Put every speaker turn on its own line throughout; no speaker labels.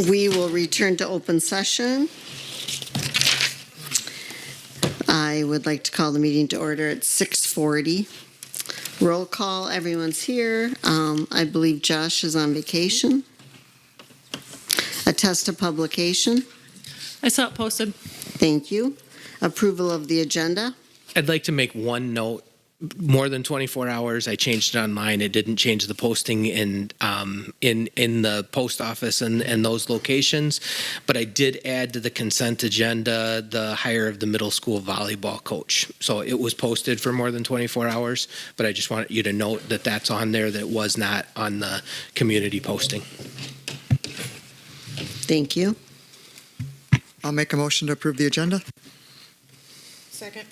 We will return to open session. I would like to call the meeting to order at 6:40. Roll call, everyone's here. I believe Josh is on vacation. Attest to publication.
I saw it posted.
Thank you. Approval of the agenda.
I'd like to make one note. More than 24 hours, I changed it online. It didn't change the posting in the post office and those locations, but I did add to the consent agenda the hire of the middle school volleyball coach. So it was posted for more than 24 hours, but I just want you to note that that's on there, that was not on the community posting.
Thank you.
I'll make a motion to approve the agenda.
Second.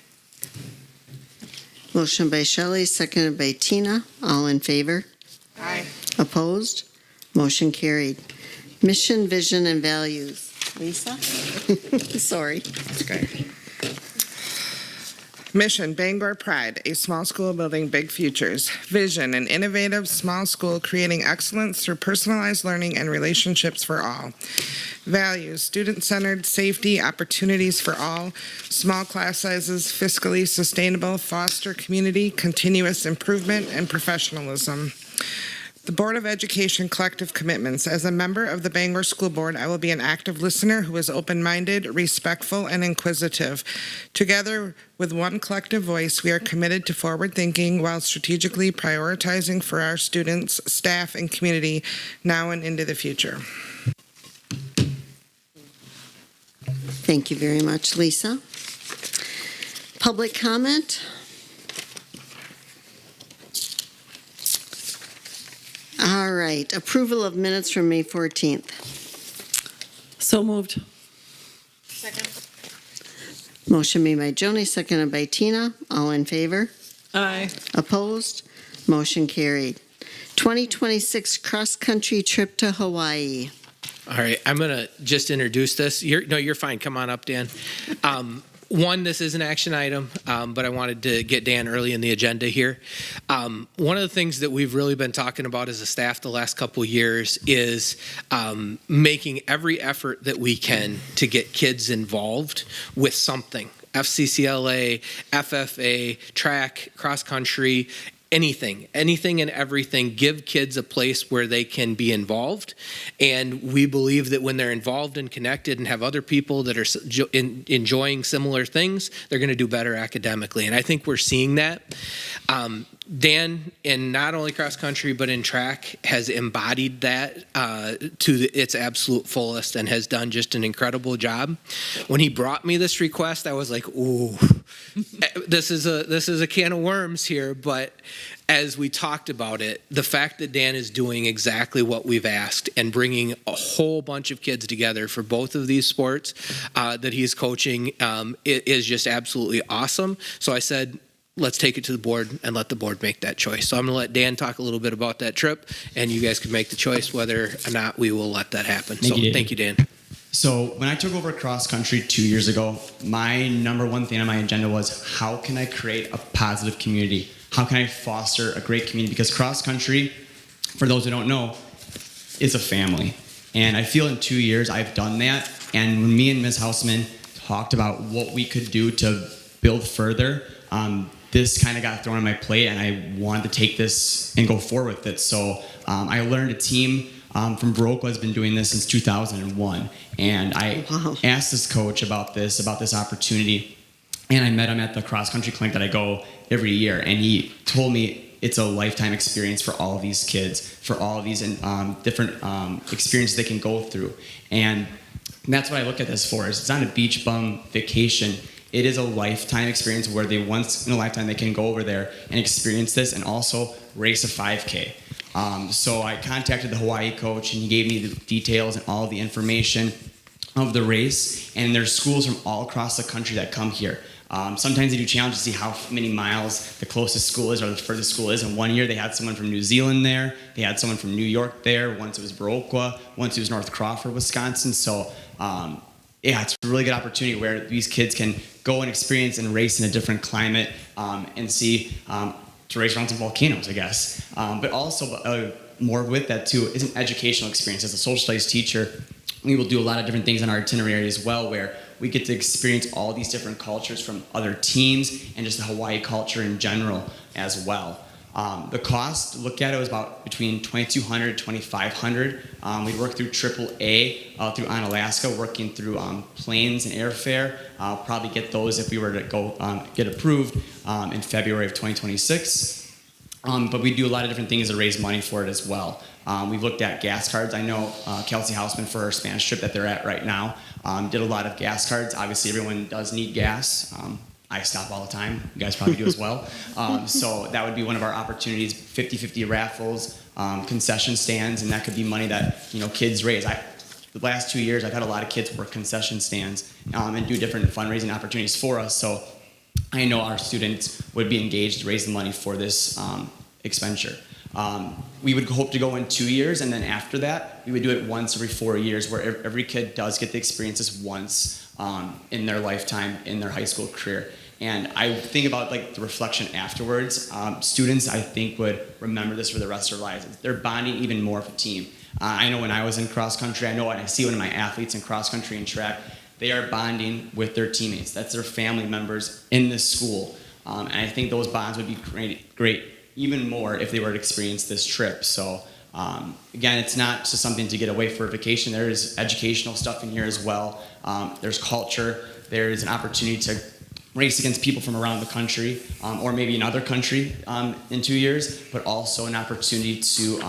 Motion by Shelley, seconded by Tina. All in favor?
Aye.
Opposed? Motion carried. Mission, vision, and values. Lisa? Sorry.
Okay. Mission, Bangor Pride, a small school building big futures. Vision, an innovative small school creating excellence through personalized learning and relationships for all. Values, student-centered, safety, opportunities for all, small class sizes, fiscally sustainable, foster community, continuous improvement, and professionalism. The Board of Education collective commitments. As a member of the Bangor School Board, I will be an active listener who is open-minded, respectful, and inquisitive. Together with one collective voice, we are committed to forward thinking while strategically prioritizing for our students, staff, and community now and into the future.
Thank you very much, Lisa. Public comment? All right. Approval of minutes from May 14th.
So moved.
Second.
Motion made by Joni, seconded by Tina. All in favor?
Aye.
Opposed? Motion carried. 2026 cross-country trip to Hawaii.
All right, I'm going to just introduce this. You're fine. Come on up, Dan. One, this is an action item, but I wanted to get Dan early in the agenda here. One of the things that we've really been talking about as a staff the last couple of years is making every effort that we can to get kids involved with something. FCCLA, FFA, track, cross country, anything and everything. Give kids a place where they can be involved. And we believe that when they're involved and connected and have other people that are enjoying similar things, they're going to do better academically. And I think we're seeing that. Dan, in not only cross country, but in track, has embodied that to its absolute fullest and has done just an incredible job. When he brought me this request, I was like, ooh, this is a can of worms here. But as we talked about it, the fact that Dan is doing exactly what we've asked and bringing a whole bunch of kids together for both of these sports that he's coaching it is just absolutely awesome. So I said, let's take it to the board and let the board make that choice. So I'm going to let Dan talk a little bit about that trip, and you guys can make the choice whether or not we will let that happen. Thank you, Dan.
So when I took over cross country 2 years ago, my number one thing on my agenda was how can I create a positive community? How can I foster a great community? Because cross country, for those who don't know, is a family. And I feel in 2 years I've done that. And when me and Ms. Hausman talked about what we could do to build further, this kind of got thrown on my plate, and I wanted to take this and go forward with it. So I learned a team from Baroque has been doing this since 2001, and I asked this coach about this opportunity, and I met him at the cross country clinic that I go every year, and he told me it's a lifetime experience for all of these kids, for all of these different experiences they can go through, and that's what I look at this for. Is it's not a beach bum vacation. It is a lifetime experience where they once in a lifetime they can go over there and experience this and also race a 5K. So I contacted the Hawaii coach, and he gave me the details and all the information of the race. And there's schools from all across the country that come here. Sometimes they do challenges to see how many miles the closest school is or the furthest school is. And one year they had someone from New Zealand there. They had someone from New York there. Once it was Baroque. Once it was North Crawford, Wisconsin. So yeah, it's a really good opportunity where these kids can go and experience and race in a different climate and see to race around some volcanoes, I guess. But also, more with that too, is an educational experience. As a social studies teacher, we will do a lot of different things on our itinerary as well, where we get to experience all these different cultures from other teams and just the Hawaii culture in general as well. The cost, look at it, was about between $2,200 to $2,500. We worked through AAA through Onalaska, working through planes and airfare. I'll probably get those if we were to go get approved in February of 2026. But we do a lot of different things to raise money for it as well. We've looked at gas cards. I know Kelsey Hausman, for her Spanish trip that they're at right now, did a lot of gas cards. Obviously, everyone does need gas. I stop all the time. You guys probably do as well. So that would be one of our opportunities, 50-50 raffles, concession stands, and that could be money that, kids raise. The last 2 years, I've had a lot of kids work concession stands and do different fundraising opportunities for us. So I know our students would be engaged to raise the money for this expenditure. We would hope to go in 2 years, and then after that, we would do it once every 4 years, where every kid does get the experiences once in their lifetime, in their high school career. And I think about the reflection afterwards. Students, I think, would remember this for the rest of their lives. They're bonding even more of a team. I know when I was in cross country, I see one of my athletes in cross country and track, they are bonding with their teammates. That's their family members in this school. And I think those bonds would be great even more if they were to experience this trip. So again, it's not just something to get away for a vacation. There is educational stuff in here as well. There's culture. There's an opportunity to race against people from around the country, or maybe another country in 2 years, but also an opportunity to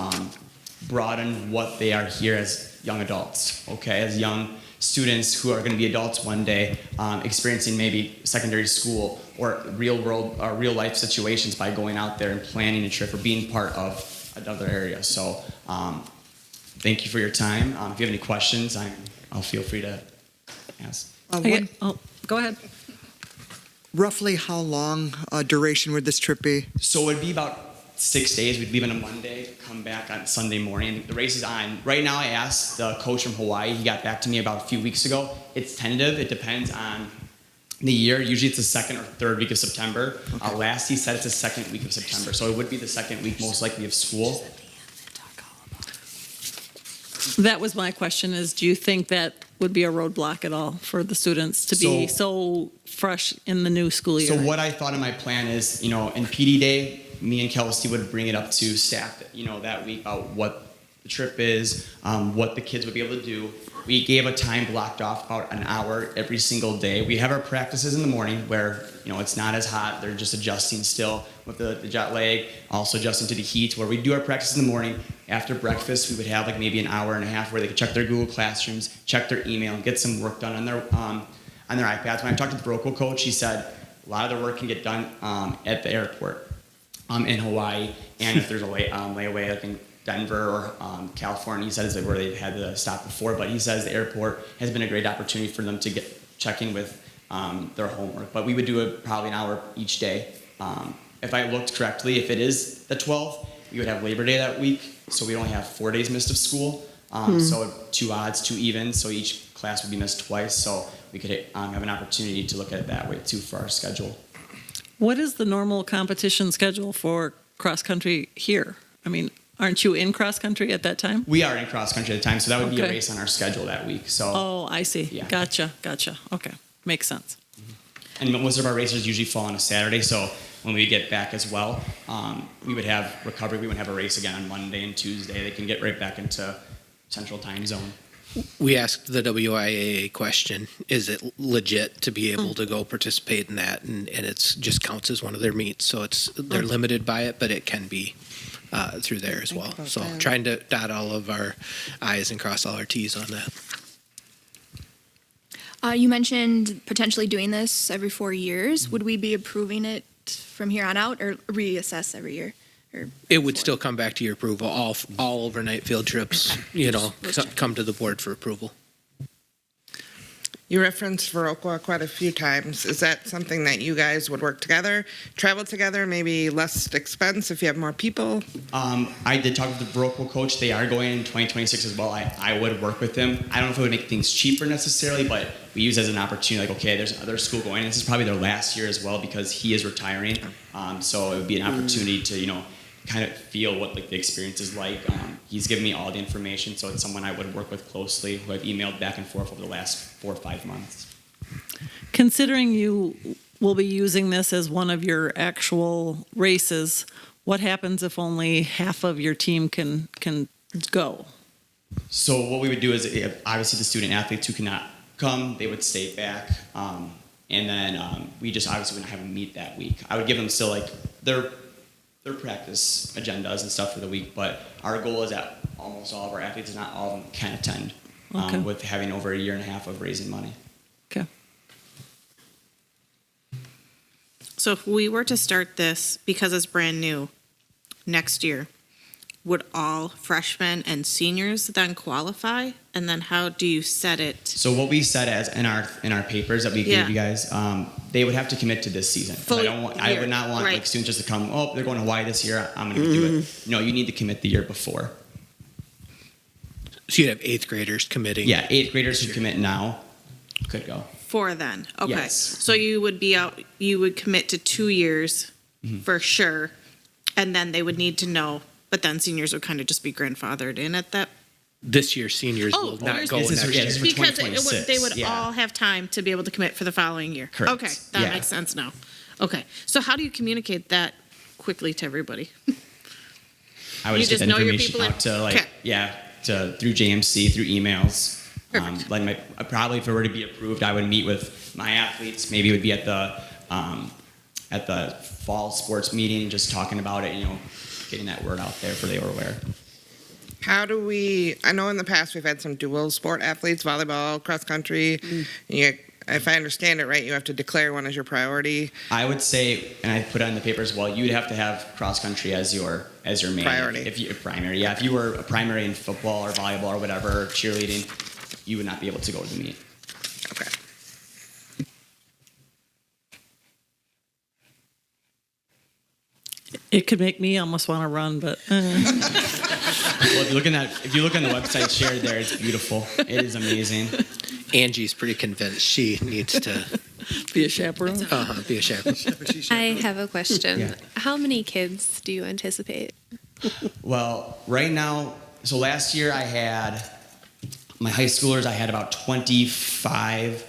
broaden what they are here as young adults, okay? As young students who are going to be adults one day, experiencing maybe secondary school or real world or real life situations by going out there and planning a trip or being part of another area. So thank you for your time. If you have any questions, I'll feel free to ask.
Go ahead.
Roughly how long duration would this trip be?
So it would be about 6 days. We'd leave on a Monday, come back on Sunday morning. The race is on. Right now, I asked the coach from Hawaii. He got back to me about a few weeks ago. It's tentative. It depends on the year. Usually it's the second or third week of September.
Okay.
Last he said it's the second week of September. So it would be the second week most likely of school.
That was my question, is do you think that would be a roadblock at all for the students to be so fresh in the new school year?
So what I thought in my plan is, in PD day, me and Kelsey would bring it up to staff, that week about what the trip is, what the kids would be able to do. We gave a time blocked off about an hour every single day. We have our practices in the morning where, it's not as hot. They're just adjusting still with the jet lag, also adjusting to the heat, where we do our practice in the morning. After breakfast, we would have maybe an hour and a half where they could check their Google Classrooms, check their email, and get some work done on their iPads. When I talked to the Broco coach, he said a lot of their work can get done at the airport in Hawaii, and if there's a layaway, like in Denver or California, he says where they've had to stop before, but he says the airport has been a great opportunity for them to check in with their homework. But we would do it probably an hour each day. If I looked correctly, if it is the 12th, we would have Labor Day that week, so we'd only have 4 days missed of school. So 2 odds, 2 evens, so each class would be missed twice, so we could have an opportunity to look at it that way too for our schedule.
What is the normal competition schedule for cross country here? I mean, aren't you in cross country at that time?
We are in cross country at the time, so that would be a
Okay.
race on our schedule that week. So.
Oh, I see.
Yeah.
Gotcha. Okay. Makes sense.
And most of our races usually fall on a Saturday, so when we get back as well, we would have recovery. We would have a race again on Monday and Tuesday. They can get right back into Central Time Zone.
We asked the WIAA question, is it legit to be able to go participate in that? And it's just counts as one of their meets. So they're limited by it, but it can be through there as well. So trying to dot all of our I's and cross all our T's on that.
You mentioned potentially doing this every 4 years. Would we be approving it from here on out, or reassess every year? Or
It would still come back to your approval. All overnight field trips, come to the board for approval.
You referenced Viroqua quite a few times. Is that something that you guys would work together, travel together, maybe less expense if you have more people?
I did talk with the Viroqua coach. They are going in 2026 as well. I would work with them. I don't know if it would make things cheaper necessarily, but we use it as an opportunity. Like, okay, there's another school going. This is probably their last year as well because he is retiring. So it would be an opportunity to, kind of feel what like the experience is like. He's given me all the information, so it's someone I would work with closely, who I've emailed back and forth over the last 4 or 5 months.
Considering you will be using this as one of your actual races, what happens if only half of your team can go?
So what we would do is, obviously the student athletes who cannot come, they would stay back. And then we just obviously wouldn't have them meet that week. I would give them still like their practice agendas and stuff for the week, but our goal is that almost all of our athletes, not all of them, can attend,
Okay.
with having over 1.5 years of raising money.
Okay.
So if we were to start this, because it's brand new, next year, would all freshmen and seniors then qualify? And then how do you set it?
So what we said as in our papers that we
Yeah.
gave you guys, they would have to commit to this season. 'Cause
Full
I
year,
would not want like
right.
students just to come. Oh, they're going to Hawaii this year. I'm going to do it. No, you need to commit the year before.
So you'd have 8th graders committing.
Yeah, 8th graders who commit now could go.
For then, okay.
Yes.
So you would be out, you would commit to 2 years
Mm-hmm.
for sure, and then they would need to know, but then seniors would kind of just be grandfathered in at that.
This year's seniors will not
yours-
go
This is
next
for-
year.
this is for
Because they
2026,
would
yeah.
all have time to be able to commit for the following year.
Correct.
Okay, that
Yeah.
makes sense now. Okay, so how do you communicate that quickly to everybody?
I would
You
just get
just
the
know your
information
people
out to
okay.
through JMC, through emails.
Perfect.
Probably if it were to be approved, I would meet with my athletes. Maybe it would be at the fall sports meeting, just talking about it. Getting that word out there for they were aware.
How do we, I know in the past we've had some dual sport athletes, volleyball, cross country. If I understand it right, you have to declare one as your priority.
I would say, and I put it on the paper as well, you'd have to have cross country as your main
Priority.
primary. Yeah, if you were a primary in football or volleyball or whatever, cheerleading, you would not be able to go to the meet.
Okay.
It could make me almost want to run, but
Well, if you look on the website shared there, it's beautiful. It is amazing.
Angie's pretty convinced she needs to
be a chaperone.
be a chaperone.
I have a question.
Yeah.
How many kids do you anticipate?
Well, right now, so last year I had my high schoolers, I had about 25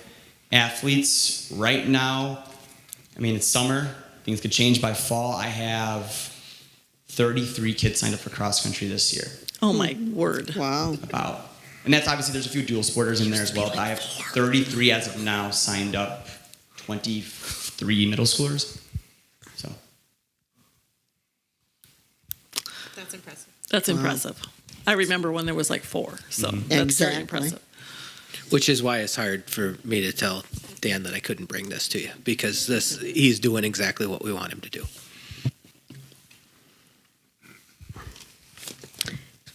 athletes. Right now, I mean, it's summer, things could change by fall. I have 33 kids signed up for cross country this year.
Oh my word!
Wow.
And that's obviously, there's a few dual sporters in there as well, but I have 33 as of now signed up, 23 middle schoolers. So.
That's impressive.
That's impressive. I remember when there was like 4, so that's very
Exactly.
impressive.
Which is why it's hard for me to tell Dan that I couldn't bring this to you, because he's doing exactly what we want him to do.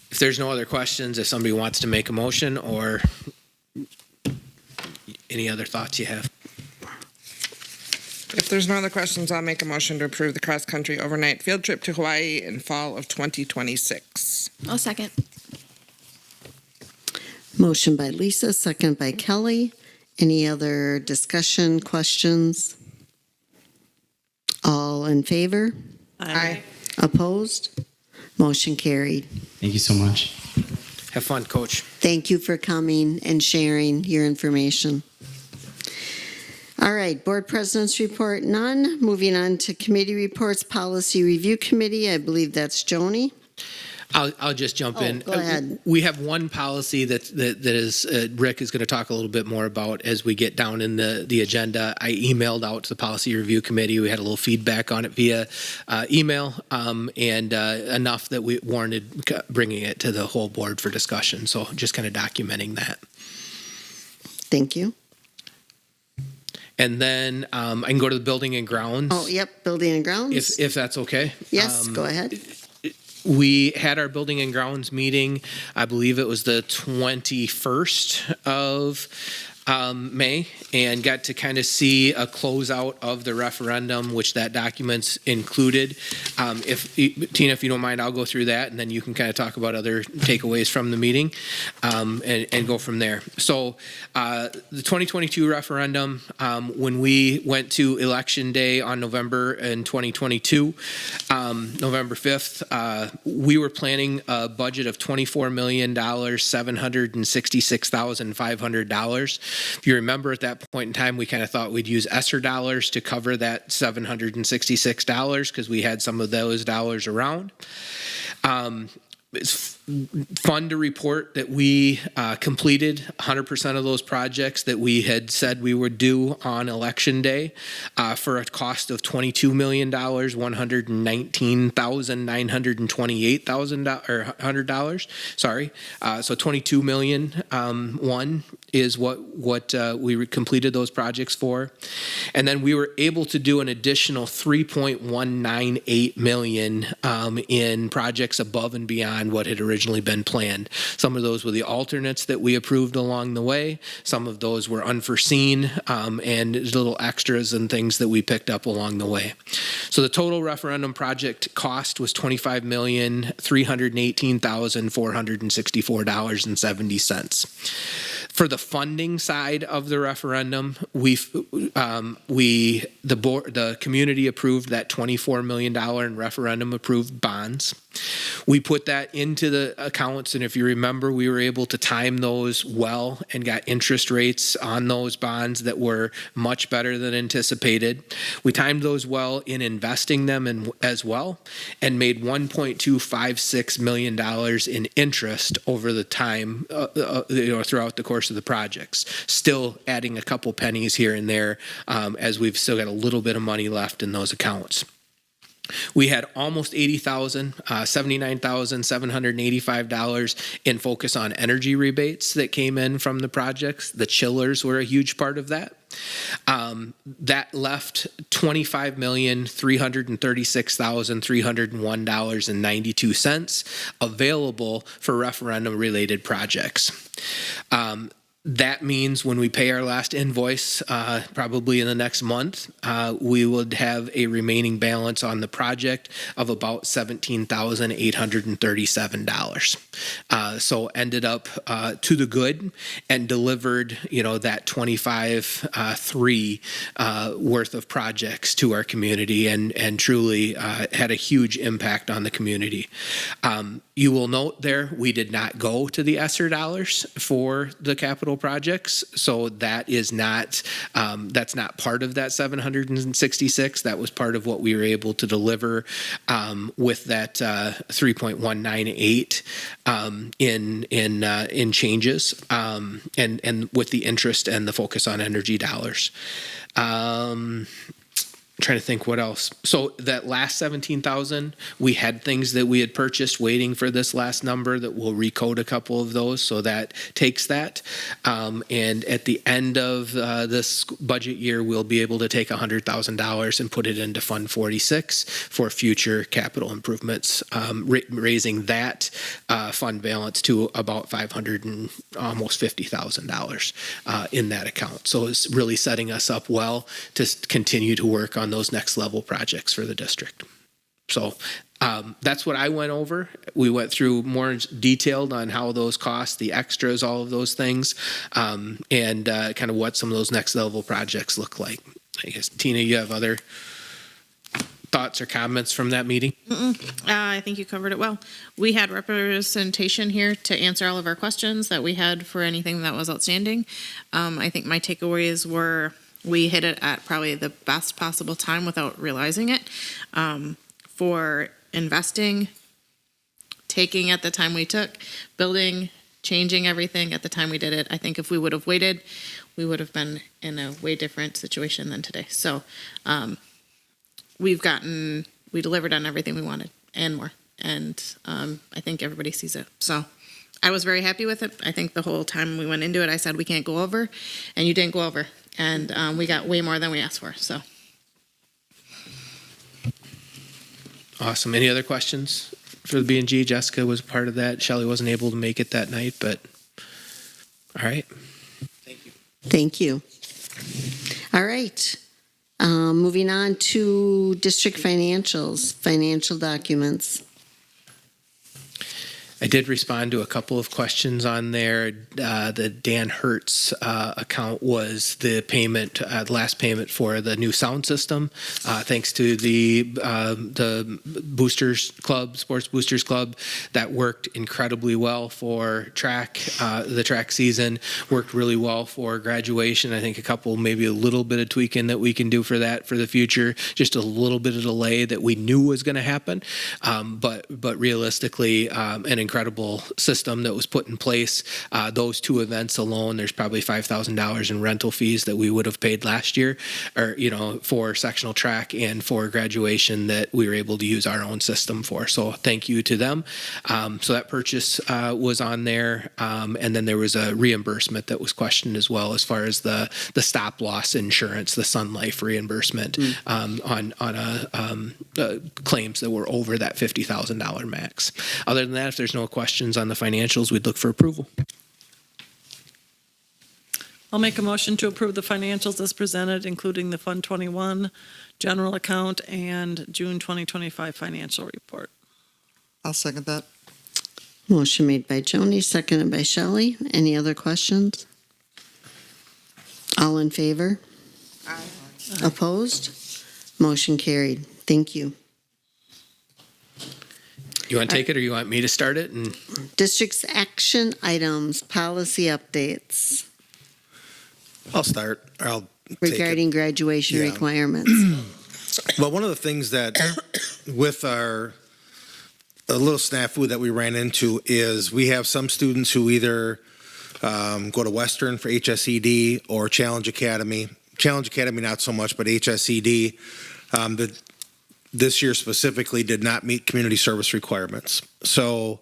If there's no other questions, if somebody wants to make a motion or any other thoughts you have.
If there's no other questions, I'll make a motion to approve the cross-country overnight field trip to Hawaii in fall of 2026.
I'll second.
Motion by Lisa, second by Kelly. Any other discussion, questions? All in favor?
Aye.
Opposed? Motion carried.
Thank you so much.
Have fun, Coach.
Thank you for coming and sharing your information. All right, Board President's report, none. Moving on to committee reports, Policy Review Committee, I believe that's Joni.
I'll just jump in.
Go ahead.
We have one policy that is Rick is going to talk a little bit more about as we get down in the agenda. I emailed out to the Policy Review Committee. We had a little feedback on it via email, and enough that we warranted bringing it to the whole board for discussion. So just kind of documenting that.
Thank you.
And then I can go to the building and grounds.
Oh, yep, Building and Grounds.
If that's okay.
Yes, go ahead.
We had our building and grounds meeting. I believe it was the 21st of May and got to kind of see a closeout of the referendum, which that document's included. Tina, if you don't mind, I'll go through that, and then you can kind of talk about other takeaways from the meeting, and go from there. So the 2022 referendum, when we went to Election Day on November in 2022, November 5th, we were planning a budget of $24,766,500. If you remember, at that point in time, we kind of thought we'd use ESSER dollars to cover that $766 because we had some of those dollars around. It's fun to report that we completed 100% of those projects that we had said we would do on Election Day for a cost of $22,119,928,100. Sorry, so $22 million one is what we completed those projects for, and then we were able to do an additional $3.198 million in projects above and beyond what had originally been planned. Some of those were the alternates that we approved along the way. Some of those were unforeseen and little extras and things that we picked up along the way. So the total referendum project cost was $25,318,464.70. For the funding side of the referendum, the community approved that $24 million in referendum approved bonds. We put that into the accounts, and if you remember, we were able to time those well and got interest rates on those bonds that were much better than anticipated. We timed those well in investing them as well, and made $1.256 million in interest over the time, throughout the course of the projects. Still adding a couple pennies here and there, as we've still got a little bit of money left in those accounts. We had almost $79,785 in focus on energy rebates that came in from the projects. The chillers were a huge part of that. That left $25,336,301.92 available for referendum-related projects. That means when we pay our last invoice, probably in the next month, we would have a remaining balance on the project of about $17,837. So ended up to the good and delivered, that 25.3 worth of projects to our community, and truly had a huge impact on the community. You will note there, we did not go to the ESSER dollars for the capital projects, so that is not, that's not part of that 766. That was part of what we were able to deliver with that 3.198 in changes, and with the interest and the focus on energy dollars. Trying to think what else. So that last 17,000, we had things that we had purchased waiting for this last number that we'll recode a couple of those. So that takes that. And at the end of this budget year, we'll be able to take $100,000 and put it into Fund 46 for future capital improvements, raising that fund balance to about almost $50,000 in that account. So it's really setting us up well to continue to work on those next level projects for the district. So that's what I went over. We went through more detailed on how those cost, the extras, all of those things, and kind of what some of those next level projects look like. I guess, Tina, you have other thoughts or comments from that meeting?
I think you covered it well. We had representation here to answer all of our questions that we had for anything that was outstanding. I think my takeaways were we hit it at probably the best possible time without realizing it. For investing, taking at the time we took, building, changing everything at the time we did it. I think if we would have waited, we would have been in a way different situation than today. So we delivered on everything we wanted and more. And I think everybody sees it. So I was very happy with it. I think the whole time we went into it, I said, we can't go over, and you didn't go over. And we got way more than we asked for, so.
Awesome. Any other questions for the B&G? Jessica was part of that. Shelley wasn't able to make it that night, but all right. Thank you.
Thank you. All right. Moving on to district financials, financial documents.
I did respond to a couple of questions on there. The Dan Hertz account was the payment, last payment for the new sound system. Thanks to the Boosters Club, Sports Boosters Club, that worked incredibly well for track. The track season worked really well for graduation. I think maybe a little bit of tweaking that we can do for that for the future. Just a little bit of delay that we knew was going to happen, but realistically, an incredible system that was put in place. Those two events alone, there's probably $5,000 in rental fees that we would have paid last year, or for sectional track and for graduation that we were able to use our own system for. So thank you to them. So that purchase was on there, and then there was a reimbursement that was questioned as well, as far as the stop loss insurance, the Sun Life reimbursement on claims that were over that $50,000 max. Other than that, if there's no questions on the financials, we'd look for approval.
I'll make a motion to approve the financials as presented, including the Fund 21 general account and June 2025 financial report.
I'll second that.
Motion made by Joni, seconded by Shelley. Any other questions? All in favor?
Aye.
Opposed? Motion carried. Thank you.
You want to take it, or you want me to start it? And
District's action items, policy updates
I'll start. Or I'll take it.
regarding graduation
Yeah.
requirements.
Well, one of the things that with a little snafu that we ran into is we have some students who either go to Western for HSED or Challenge Academy. Challenge Academy not so much, but HSED. This year specifically did not meet community service requirements. So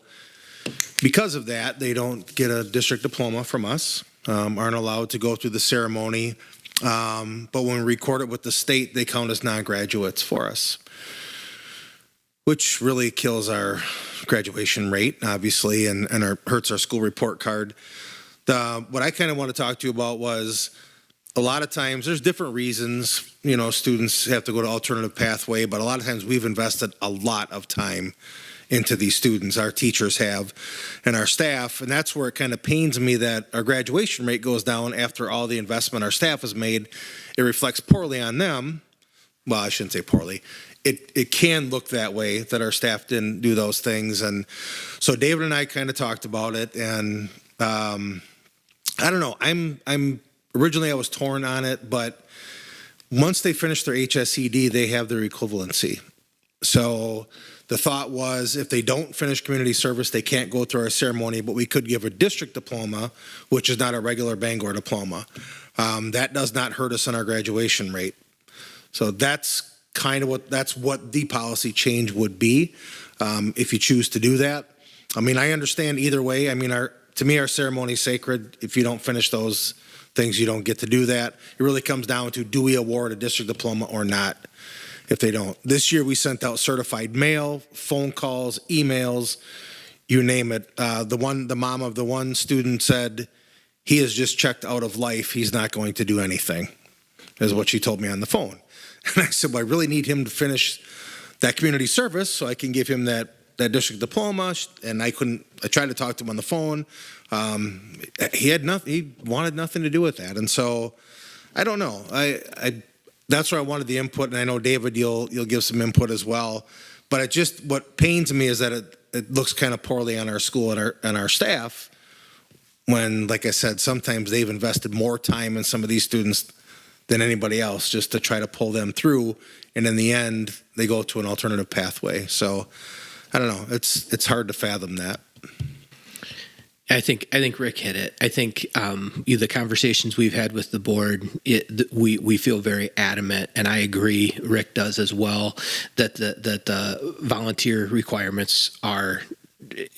because of that, they don't get a district diploma from us, aren't allowed to go through the ceremony. But when we record it with the state, they count as non-graduates for us, which really kills our graduation rate, obviously, and hurts our school report card. What I kind of want to talk to you about was a lot of times there's different reasons, students have to go to alternative pathway, but a lot of times we've invested a lot of time into these students. Our teachers have, and our staff, and that's where it kind of pains me that our graduation rate goes down after all the investment our staff has made. It reflects poorly on them. Well, I shouldn't say poorly. It can look that way, that our staff didn't do those things. And so David and I kind of talked about it, and I don't know. Originally I was torn on it, but once they finish their HSED, they have their equivalency. So the thought was, if they don't finish community service, they can't go through our ceremony, but we could give a district diploma, which is not a regular Bangor diploma. That does not hurt us on our graduation rate. So that's kind of what the policy change would be, if you choose to do that. I understand either way. To me, our ceremony is sacred. If you don't finish those things, you don't get to do that. It really comes down to, do we award a district diploma or not? If they don't. This year we sent out certified mail, phone calls, emails, you name it. The mom of the one student said, he is just checked out of life. He's not going to do anything, is what she told me on the phone. And I said, well, I really need him to finish that community service so I can give him that district diploma. And I tried to talk to him on the phone. He wanted nothing to do with that. And so I don't know. That's where I wanted the input. And I know David, you'll give some input as well. But what pains me is that it looks kind of poorly on our school and our staff when, like I said, sometimes they've invested more time in some of these students than anybody else just to try to pull them through. And in the end, they go to an alternative pathway. So I don't know. It's hard to fathom that.
I think Rick hit it. I think the conversations we've had with the board, we feel very adamant, and I agree, Rick does as well, that the volunteer requirements are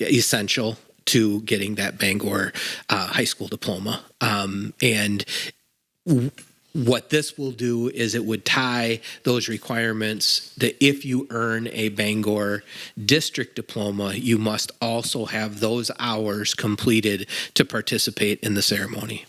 essential to getting that Bangor high school diploma. And what this will do is it would tie those requirements that if you earn a Bangor district diploma, you must also have those hours completed to participate in the ceremony.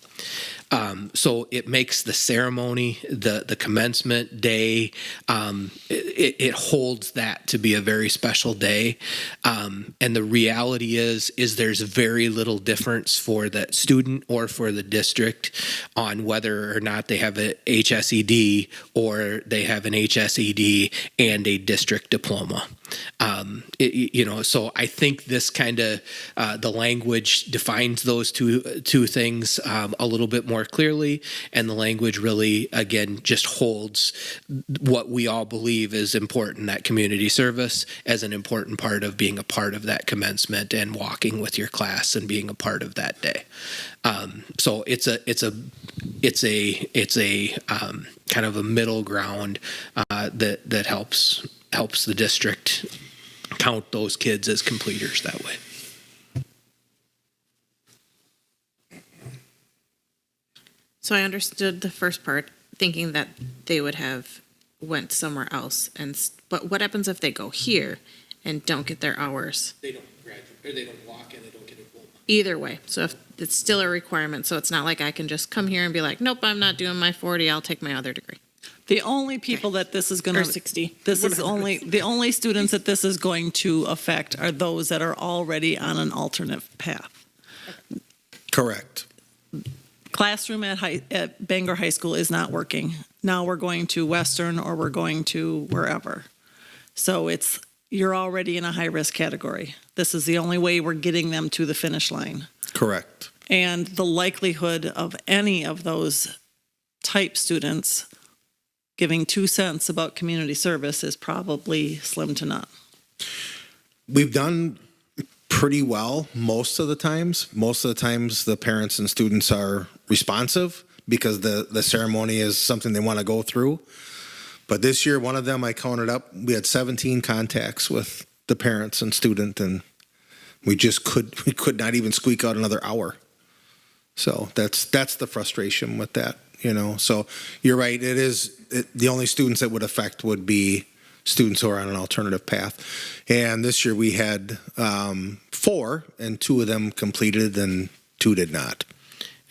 So it makes the ceremony, the commencement day, it holds that to be a very special day. And the reality is there's very little difference for the student or for the district on whether or not they have a HSED or they have an HSED and a district diploma. So I think this kind of the language defines those two things a little bit more clearly, and the language really, again, just holds what we all believe is important, that community service, as an important part of being a part of that commencement and walking with your class and being a part of that day. So it's a kind of a middle ground that helps the district count those kids as completers that way.
So I understood the first part, thinking that they would have went somewhere else. But what happens if they go here and don't get their hours?
They don't graduate, or they don't walk and they don't get a diploma.
Either way. So if it's still a requirement, so it's not like I can just come here and be like, nope, I'm not doing my 40, I'll take my other degree.
The only people that this is going
Or
to
60.
the only students that this is going to affect are those that are already on an alternate path.
Correct.
Classroom at Bangor High School is not working. Now we're going to Western or we're going to wherever. So you're already in a high risk category. This is the only way we're getting them to the finish line.
Correct.
And the likelihood of any of those type students giving 2 cents about community service is probably slim to none.
We've done pretty well most of the times. Most of the times the parents and students are responsive because the ceremony is something they want to go through. But this year, one of them, I counted up, we had 17 contacts with the parents and student, and we could not even squeak out another hour. So that's the frustration with that, So you're right, the only students that would affect would be students who are on an alternative path. And this year we had 4, and 2 of them completed and 2 did not.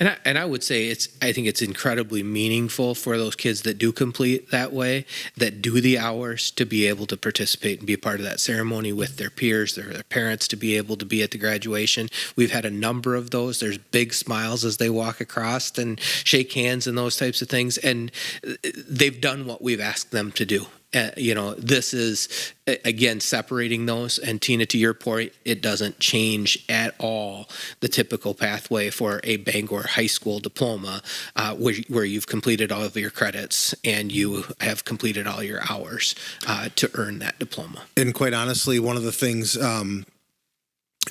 And I would say I think it's incredibly meaningful for those kids that do complete that way, that do the hours, to be able to participate and be a part of that ceremony with their peers, their parents, to be able to be at the graduation. We've had a number of those. There's big smiles as they walk across and shake hands and those types of things. And they've done what we've asked them to do. This is, again, separating those. And Tina, to your point, it doesn't change at all the typical pathway for a Bangor High School diploma, where you've completed all of your credits and you have completed all your hours to earn that diploma.
And quite honestly, one of the things,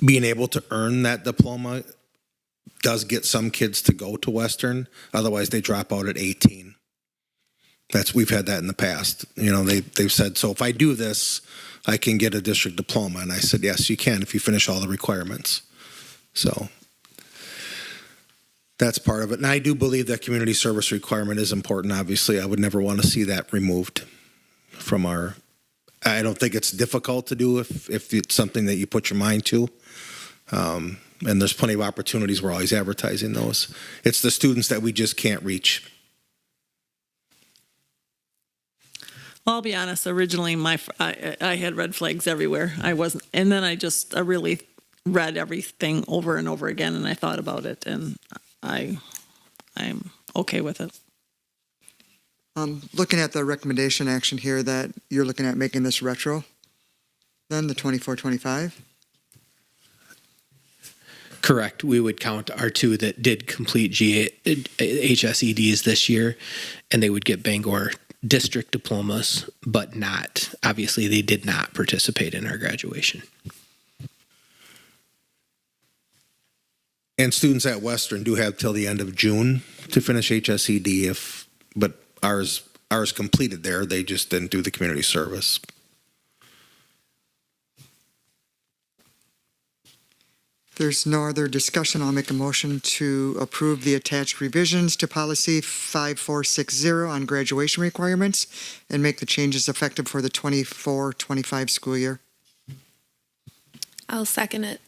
being able to earn that diploma does get some kids to go to Western. Otherwise, they drop out at 18. We've had that in the past. They've said, so if I do this, I can get a district diploma. And I said, yes, you can if you finish all the requirements. So that's part of it. And I do believe that community service requirement is important. Obviously, I would never want to see that removed from I don't think it's difficult to do if it's something that you put your mind to. And there's plenty of opportunities. We're always advertising those. It's the students that we just can't reach.
Well, I'll be honest. Originally, I had red flags everywhere. I wasn't, and then I really read everything over and over again, and I thought about it, and I'm okay with it.
Looking at the recommendation action here, that you're looking at making this retro, then the 24-25.
Correct. We would count our 2 that did complete HSEDs this year, and they would get Bangor district diplomas, but obviously they did not participate in our graduation.
And students at Western do have till the end of June to finish HSED, but ours completed there. They just didn't do the community service.
There's no other discussion. I'll make a motion to approve the attached revisions to policy 5460 on graduation requirements and make the changes effective for the 24-25 school year.
I'll second it.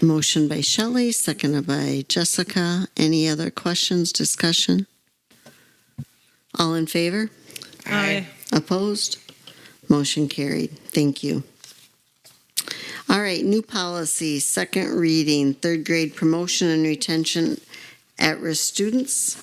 Motion by Shelley, seconded by Jessica. Any other questions, discussion? All in favor?
Aye.
Opposed? Motion carried. Thank you. All right, new policy, second reading, third grade promotion and retention at-risk students.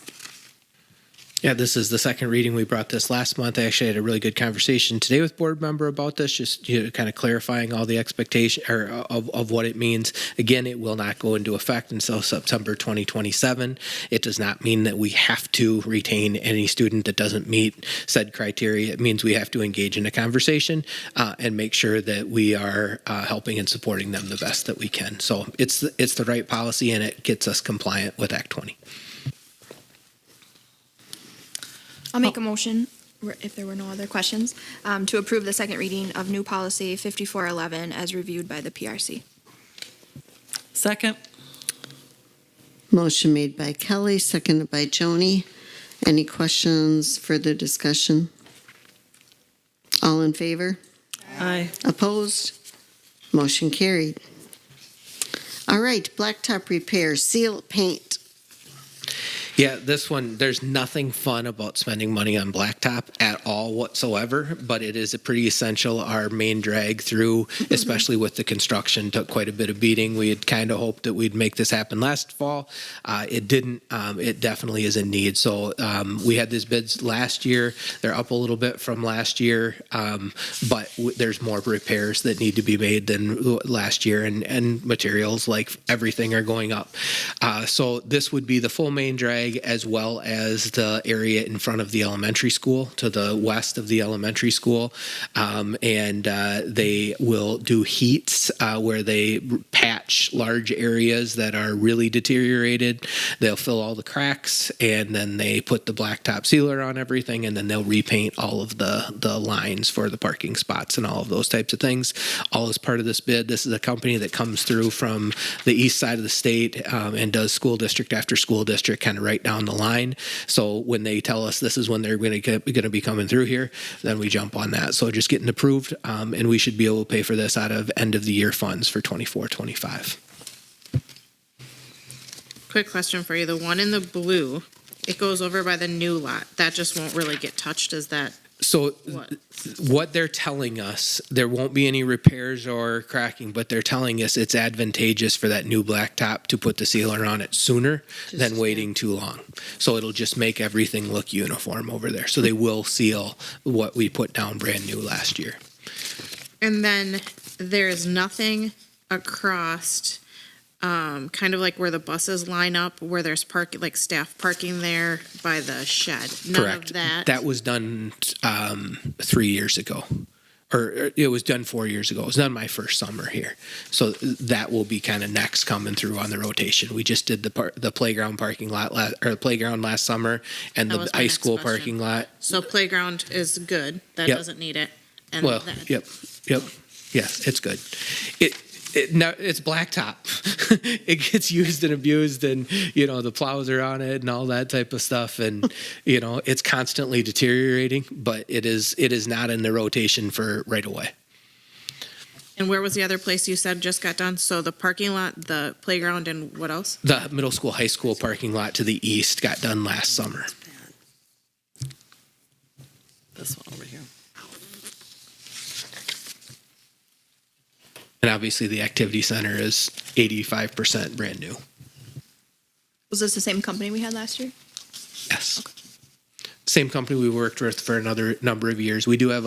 Yeah, this is the second reading. We brought this last month. I actually had a really good conversation today with board member about this, just kind of clarifying all the expectation of what it means. Again, it will not go into effect until September 2027. It does not mean that we have to retain any student that doesn't meet said criteria. It means we have to engage in a conversation and make sure that we are helping and supporting them the best that we can. So it's the right policy, and it gets us compliant with Act 20.
I'll make a motion, if there were no other questions, to approve the second reading of new policy 5411 as reviewed by the PRC.
Second.
Motion made by Kelly, seconded by Joni. Any questions, further discussion? All in favor?
Aye.
Opposed? Motion carried. All right, blacktop repair, seal, paint.
Yeah, this one, there's nothing fun about spending money on blacktop at all whatsoever, but it is a pretty essential. Our main drag through, especially with the construction, took quite a bit of beating. We had kind of hoped that we'd make this happen last fall. It didn't. It definitely is a need. So we had these bids last year. They're up a little bit from last year, but there's more repairs that need to be made than last year, and materials like everything are going up. So this would be the full main drag, as well as the area in front of the elementary school to the west of the elementary school. And they will do heats where they patch large areas that are really deteriorated. They'll fill all the cracks, and then they put the blacktop sealer on everything, and then they'll repaint all of the lines for the parking spots and all of those types of things, all as part of this bid. This is a company that comes through from the east side of the state and does school district after school district, kind of right down the line. So when they tell us this is when they're going to be coming through here, then we jump on that. So just getting approved, and we should be able to pay for this out of end of the year funds for 24-25.
Quick question for you. The one in the blue, it goes over by the new lot. That just won't really get touched. Is that
So what they're telling us, there won't be any repairs or cracking, but they're telling us it's advantageous for that new blacktop to put the sealer on it sooner than waiting too long. So it'll just make everything look uniform over there. So they will seal what we put down brand new last year.
And then there's nothing across, kind of like where the buses line up, where there's like staff parking there by the shed. None
Correct.
of that.
That was done 3 years ago. Or it was done 4 years ago. It was done my first summer here. So that will be kind of next coming through on the rotation. We just did the playground parking lot playground last summer, and
That
the
was my
high
next
school
question.
parking lot.
So playground is good. That
Yep.
doesn't need it. And
Well,
that-
yep. Yes, it's good. Now it's blacktop. It gets used and abused, and the plows are on it and all that type of stuff, and it's constantly deteriorating. But it is not in the rotation for right away.
And where was the other place you said just got done? So the parking lot, the playground, and what else?
The middle school, high school parking lot to the east got done last summer.
This one over here.
And obviously the activity center is 85% brand new.
Was this the same company we had last year?
Yes. Same company we worked with for another number of years. We do have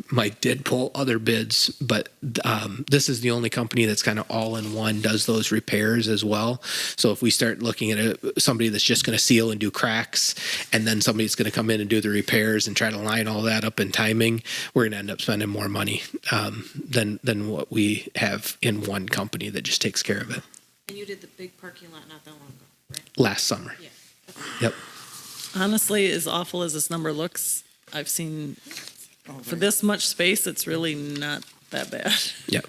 Mike did pull other bids, but this is the only company that's kind of all in one, does those repairs as well. So if we start looking at somebody that's just going to seal and do cracks, and then somebody that's going to come in and do the repairs and try to line all that up in timing, we're going to end up spending more money than what we have in one company that just takes care of it.
And you did the big parking lot not that long ago, right?
Last summer.
Yeah.
Yep.
Honestly, as awful as this number looks, I've seen for this much space, it's really not that bad.
Yep.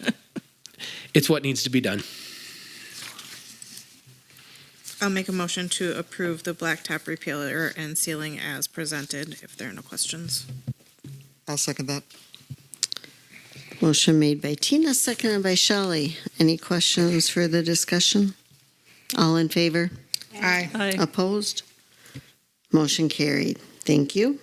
It's what needs to be done.
I'll make a motion to approve the blacktop repealer and sealing as presented, if there are no questions.
I'll second that.
Motion made by Tina, seconded by Shelley. Any questions for the discussion? All in favor?
Aye.
Aye.
Opposed? Motion carried. Thank you.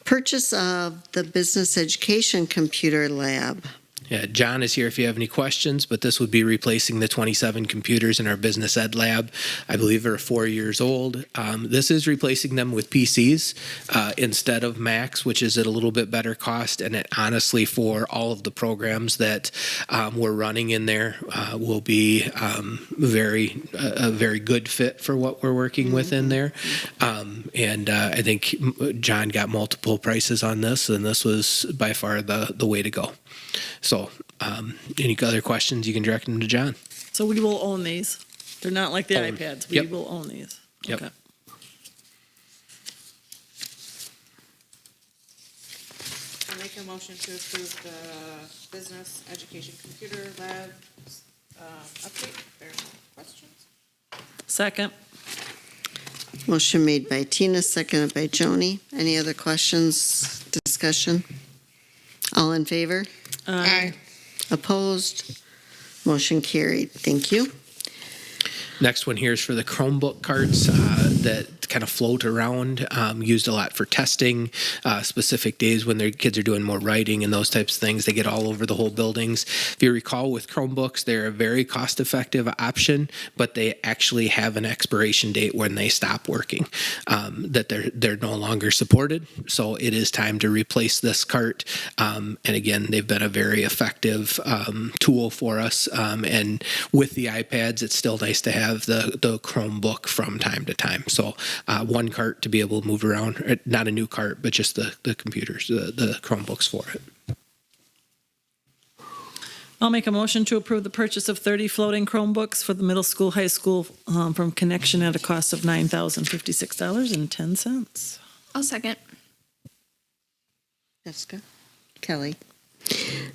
Purchase of the Business Education Computer Lab.
Yeah, John is here if you have any questions, but this would be replacing the 27 computers in our business ed lab. I believe they're 4 years old. This is replacing them with PCs instead of Macs, which is at a little bit better cost. And it honestly, for all of the programs that we're running in there, will be a very good fit for what we're working with in there. And I think John got multiple prices on this, and this was by far the way to go. So, any other questions, you can direct them to John.
So we will own these. They're not like the
Own.
iPads. We
Yep.
will own these.
Yep.
Okay.
I'll make a motion to approve the business education computer lab update. There are no questions.
Second.
Motion made by Tina, seconded by Joni. Any other questions, discussion? All in favor?
Aye.
Opposed? Motion carried. Thank you.
Next one here is for the Chromebook cards that kind of float around, used a lot for testing, specific days when their kids are doing more writing and those types of things. They get all over the whole buildings. If you recall, with Chromebooks, they're a very cost-effective option, but they actually have an expiration date when they stop working, that they're no longer supported. So it is time to replace this cart. And again, they've been a very effective tool for us. And with the iPads, it's still nice to have the Chromebook from time to time. So one cart to be able to move around, not a new cart, but just the computers, the Chromebooks for it.
I'll make a motion to approve the purchase of 30 floating Chromebooks for the middle school, high school from Connection at a cost of $9,056.10.
I'll second.
Jessica? Kelly?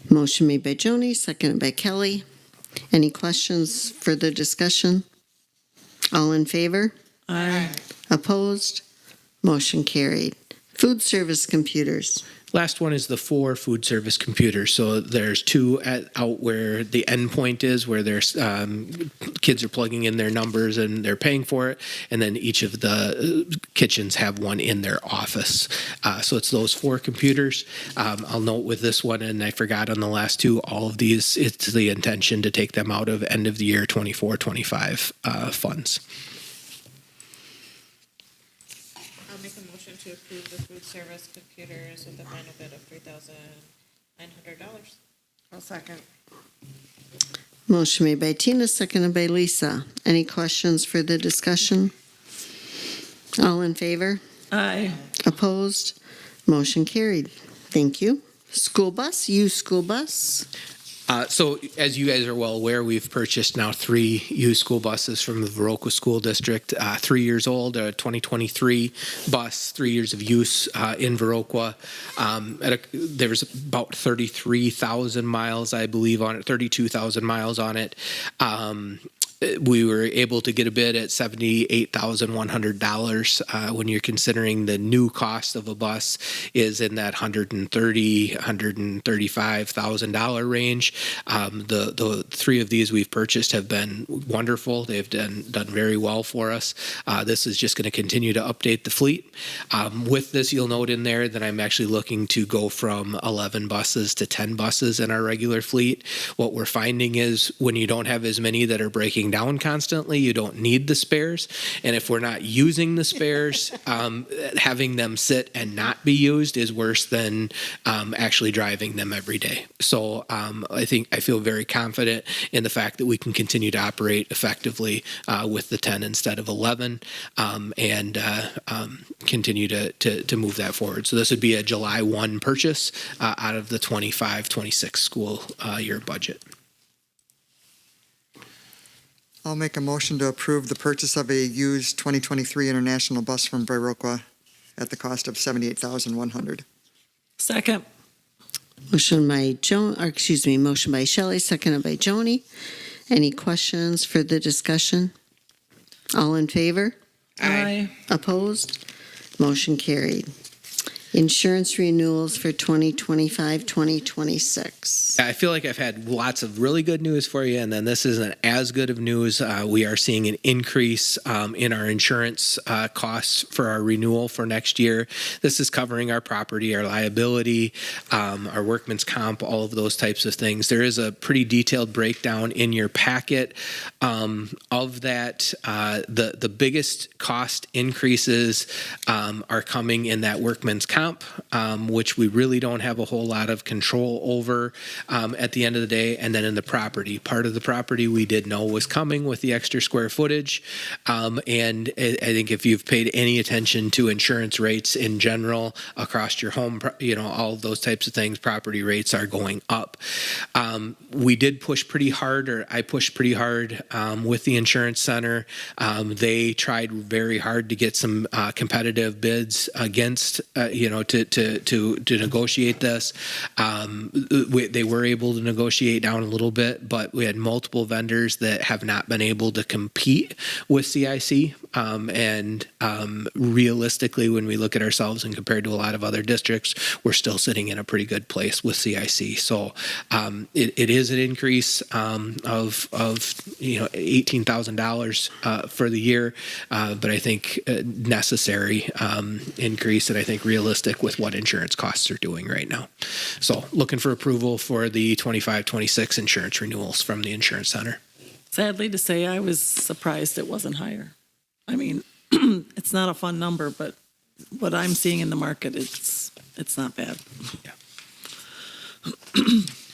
Motion made by Joni, seconded by Kelly. Any questions, further discussion? All in favor?
Aye.
Opposed? Motion carried. Food service computers.
Last one is the 4 food service computers. So there's 2 out where the end point is, where there's kids are plugging in their numbers and they're paying for it. And then each of the kitchens have one in their office. So it's those 4 computers. I'll note with this one, and I forgot on the last 2, all of these, it's the intention to take them out of end of the year 24-25 funds.
I'll make a motion to approve the food service computers with a final bid of $3,900.
I'll second.
Motion made by Tina, seconded by Lisa. Any questions for the discussion? All in favor?
Aye.
Opposed? Motion carried. Thank you. School bus, used school bus.
So as you guys are well aware, we've purchased now 3 used school buses from the Viroqua School District, 3 years old, a 2023 bus, 3 years of use in Viroqua. There's about 33,000 miles, I believe, on it, 32,000 miles on it. We were able to get a bid at $78,100 when you're considering the new cost of a bus is in that $135,000 range. The 3 of these we've purchased have been wonderful. They've done very well for us. This is just going to continue to update the fleet. With this, you'll note in there that I'm actually looking to go from 11 buses to 10 buses in our regular fleet. What we're finding is when you don't have as many that are breaking down constantly, you don't need the spares. And if we're not using the spares, having them sit and not be used is worse than actually driving them every day. So I feel very confident in the fact that we can continue to operate effectively with the 10 instead of 11 and continue to move that forward. So this would be a July 1 purchase out of the 25-26 school year budget.
I'll make a motion to approve the purchase of a used 2023 International bus from Viroqua at the cost of $78,100.
Second.
Motion by motion by Shelley, seconded by Joni. Any questions for the discussion? All in favor?
Aye.
Opposed? Motion carried. Insurance renewals for 2025-2026.
I feel like I've had lots of really good news for you, and then this isn't as good of news. We are seeing an increase in our insurance costs for our renewal for next year. This is covering our property, our liability, our workman's comp, all of those types of things. There is a pretty detailed breakdown in your packet of that. The biggest cost increases are coming in that workman's comp, which we really don't have a whole lot of control over at the end of the day. And then in the property, part of the property we did know was coming with the extra square footage. And I think if you've paid any attention to insurance rates in general across your home, all of those types of things, property rates are going up. We did push pretty hard, or I pushed pretty hard with the insurance center. They tried very hard to get some competitive bids against, to negotiate this. They were able to negotiate down a little bit, but we had multiple vendors that have not been able to compete with CIC. And realistically, when we look at ourselves and compared to a lot of other districts, we're still sitting in a pretty good place with CIC. So it is an increase of $18,000 for the year, but I think necessary increase, and I think realistic with what insurance costs are doing right now. So looking for approval for the 25-26 insurance renewals from the insurance center.
Sadly to say, I was surprised it wasn't higher. I mean, it's not a fun number, but what I'm seeing in the market, it's not bad.
Yeah.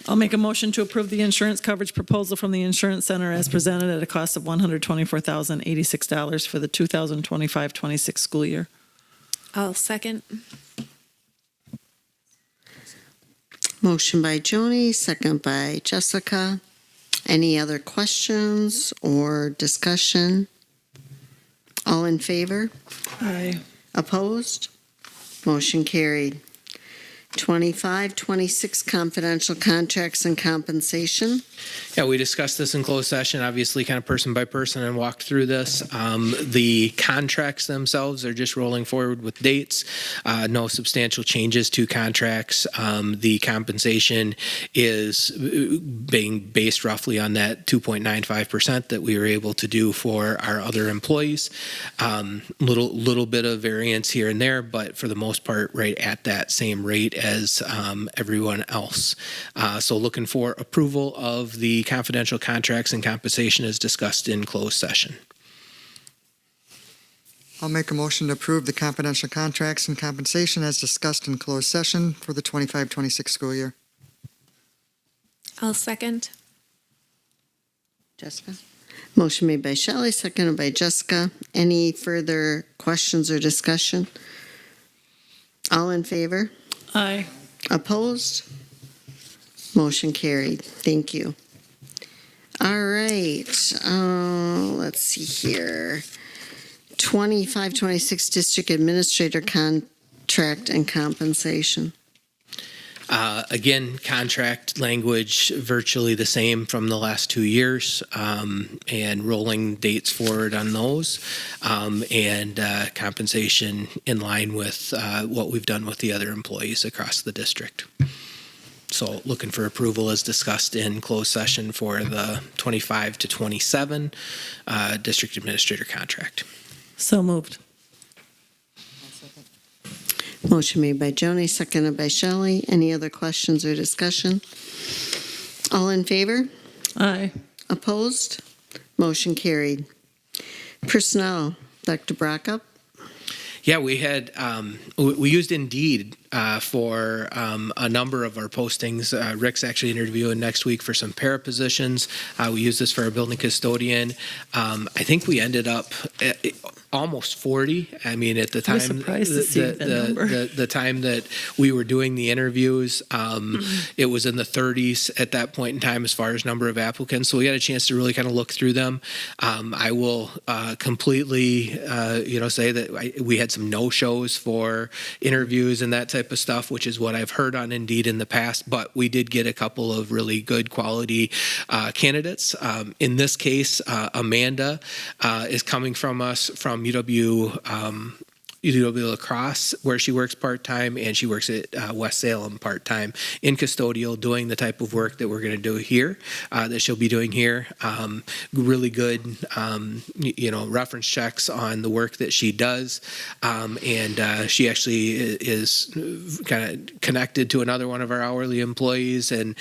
I'll make a motion to approve the insurance coverage proposal from the Insurance Center as presented at a cost of $124,086 for the 2025-26 school year.
I'll second.
Motion by Joni, second by Jessica. Any other questions or discussion? All in favor?
Aye.
Opposed? Motion carried. 25-26 confidential contracts and compensation.
Yeah, we discussed this in closed session, obviously kind of person by person, and walked through this. The contracts themselves are just rolling forward with dates. No substantial changes to contracts. The compensation is being based roughly on that 2.95% that we were able to do for our other employees. Little bit of variance here and there, but for the most part, right at that same rate as everyone else. So looking for approval of the confidential contracts and compensation as discussed in closed session.
I'll make a motion to approve the confidential contracts and compensation as discussed in closed session for the 25-26 school year.
I'll second.
Jessica? Motion made by Shelley, seconded by Jessica. Any further questions or discussion? All in favor?
Aye.
Opposed? Motion carried. Thank you. All right. Let's see here. 25-26 District Administrator Contract and Compensation.
Again, contract language virtually the same from the last 2 years, and rolling dates forward on those, and compensation in line with what we've done with the other employees across the district. So looking for approval as discussed in closed session for the 25-27 District Administrator contract.
So moved.
Motion made by Joni, seconded by Shelley. Any other questions or discussion? All in favor?
Aye.
Opposed? Motion carried. Personnel, Dr. Brockup.
Yeah, we had we used Indeed for a number of our postings. Rick's actually interviewing next week for some para positions. We used this for our building custodian. I think we ended up at almost 40. I mean, at the time,
I was surprised to see that number.
The time that we were doing the interviews, it was in the 30s at that point in time as far as number of applicants. So we got a chance to really kind of look through them. I will completely, say that we had some no-shows for interviews and that type of stuff, which is what I've heard on Indeed in the past. But we did get a couple of really good quality candidates. In this case, Amanda is coming from us from UW Lacrosse, where she works part-time, and she works at West Salem part-time in custodial, doing the type of work that we're going to do here, that she'll be doing here. Really good, reference checks on the work that she does. And she actually is kind of connected to another one of our hourly employees and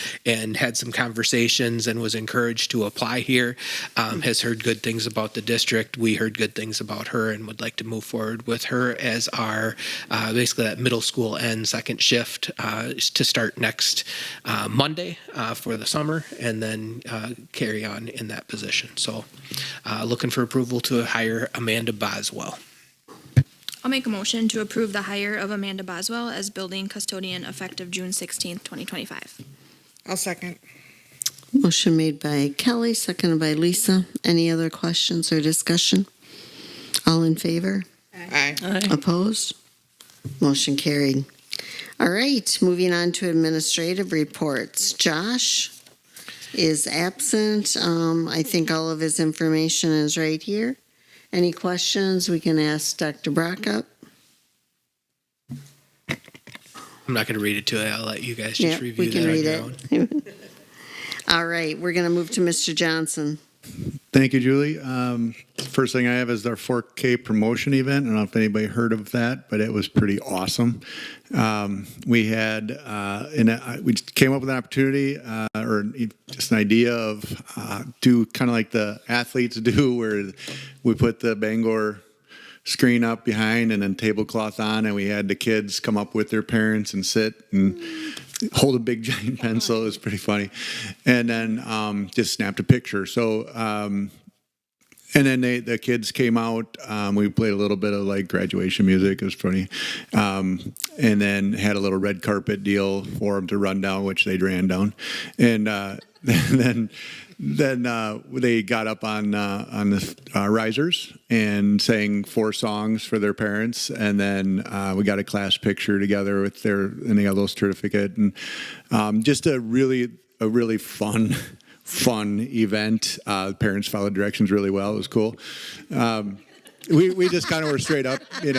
had some conversations and was encouraged to apply here. Has heard good things about the district. We heard good things about her and would like to move forward with her as our basically that middle school and second shift to start next Monday for the summer, and then carry on in that position. So looking for approval to hire Amanda Boswell.
I'll make a motion to approve the hire of Amanda Boswell as building custodian effective June 16th, 2025.
I'll second.
Motion made by Kelly, seconded by Lisa. Any other questions or discussion? All in favor?
Aye.
Opposed? Motion carried. All right, moving on to administrative reports. Josh is absent. I think all of his information is right here. Any questions? We can ask Dr. Brockup.
I'm not going to read it to you. I'll let you guys just
Yeah,
review
we can
that
read
on your own.
it. All right, we're going to move to Mr. Johnson.
Thank you, Julie. First thing I have is our 4K promotion event. I don't know if anybody heard of that, but it was pretty awesome. We had, we came up with an opportunity or just an idea of do kind of like the athletes do, where we put the Bangor screen up behind and then tablecloth on, and we had the kids come up with their parents and sit and hold a big giant pencil. It was pretty funny. And then just snapped a picture. So, and then the kids came out. We played a little bit of like graduation music. It was funny. And then had a little red carpet deal for them to run down, which they ran down. And then they got up on the risers and sang 4 songs for their parents, and then we got a class picture together with and they got a little certificate, and just a really fun event. Parents followed directions really well. It was cool. We just kind of were straight up, we